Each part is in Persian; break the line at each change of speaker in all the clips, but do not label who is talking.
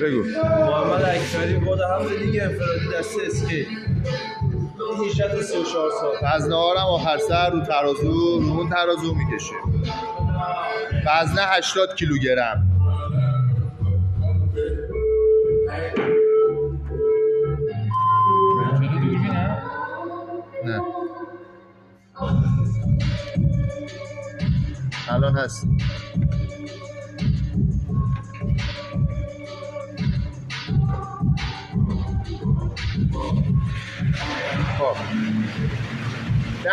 بگو.
محمد اکبری بود هفته دیگه انفرادی دست اسکی 18 تا 34 سال.
وزنه‌هارم آخر سر رو ترازو رو اون ترازو میکشیم. وزنه 80 کیلوگرم. نه الان هست. خب 10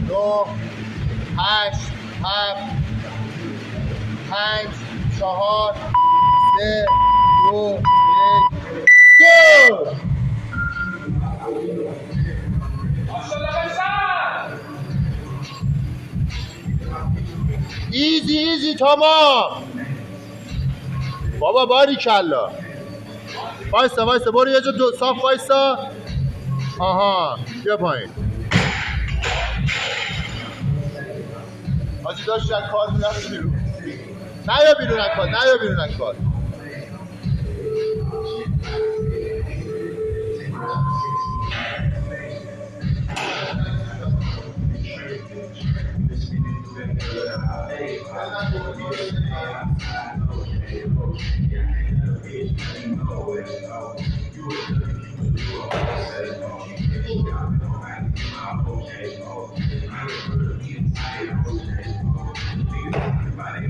9 8 7 5 4 3 2 1 2 ایزی ایزی تمام. بابا باریکلا. وایسا وایسا برو یه جا صاف وایسا. آها بیا پایین. حاجی داشت از کار میرفت بیرون. نیا بیرون از کار، نیا بیرون از کار.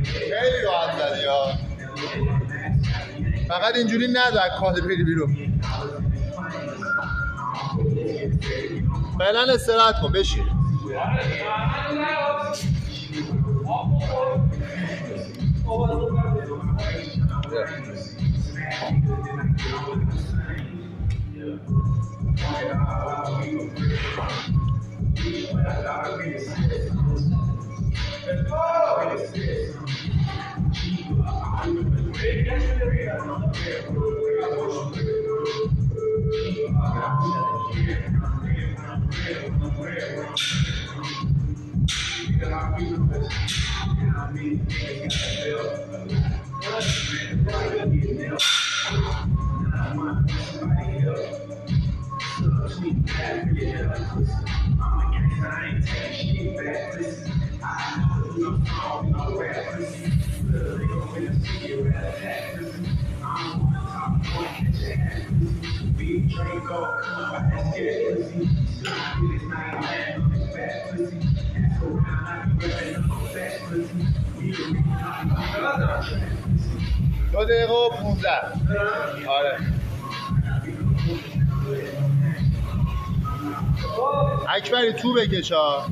خیلی راحت زدی ها. فقط اینجوری نزد کاله بری بیرون. فعلا استراحت کن بشین. دو دقیقه و 15. آره اکبری تو بکش ها.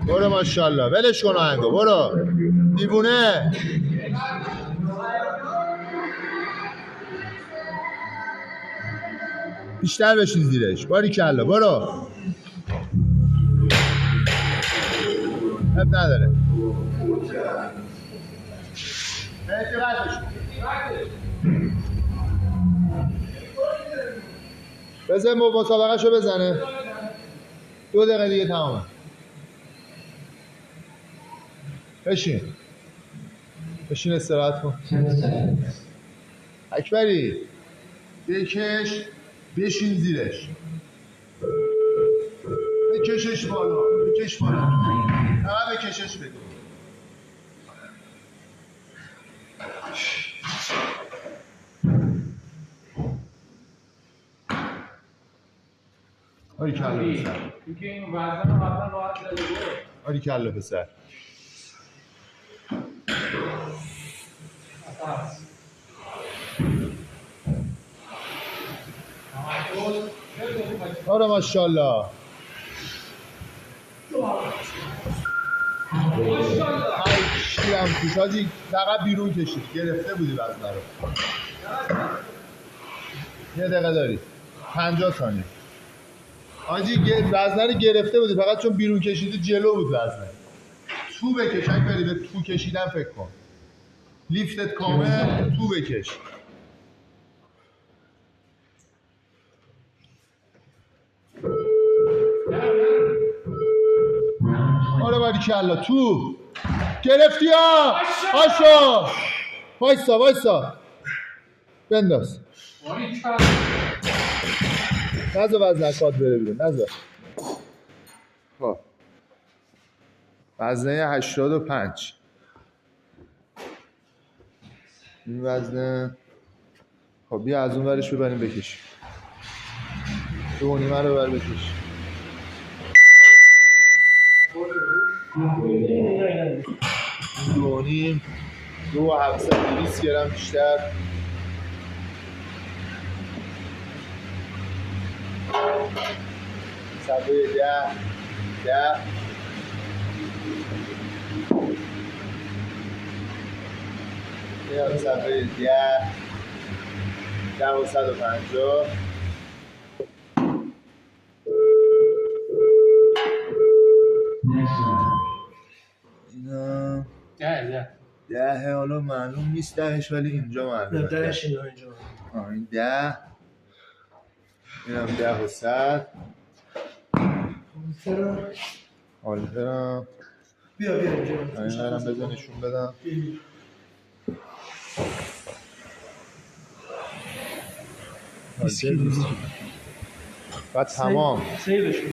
برو ماشاءالله ولش کن آهنگو برو دیوونه. بیشتر بشین زیرش. باریکلا برو. اب نداره. بزن مسابقه شو بزنه. 2 دقیقه دیگه تمامه. بشین بشین استراحت کن. اکبری بکش بشین زیرش. بکشش بالا بکش بالا. بکشش بده. باریکلا پسر.
دیگه این وزن قبلا راحت زده.
باریکلا پسر. آره ماشاءالله. شیرم توش حاجی فقط بیرون کشید. گرفته بودی وزنه رو. 1 دقیقه داری. 50 ثانیه. آجی وزنه رو گرفته بودی فقط چون بیرون کشیدی جلو بود وزنه. تو بکش، اگه بری به تو کشیدن فکر کن. لیفتت کامل، تو بکش. آره باریکلا تو گرفتی ها. آشا وایسا بنداز. نذار وزنه کات بره بیرون، نذار. خب وزنه 85. این وزنه. خب بیا از اون ورش ببریم بکش. تو نیمه رو ببر بکش. دو نیم 2700 گرم بیشتر. صفحه 10 میام صفحه 10 و 150. اینا 10 حالا معلوم نیست دهش ولی اینجا معلومه.
دهش اینجا.
این 10 اینم 10 و 100. آلترم
بیا اینجا.
این برم بزنشون بدم. بعد تمام.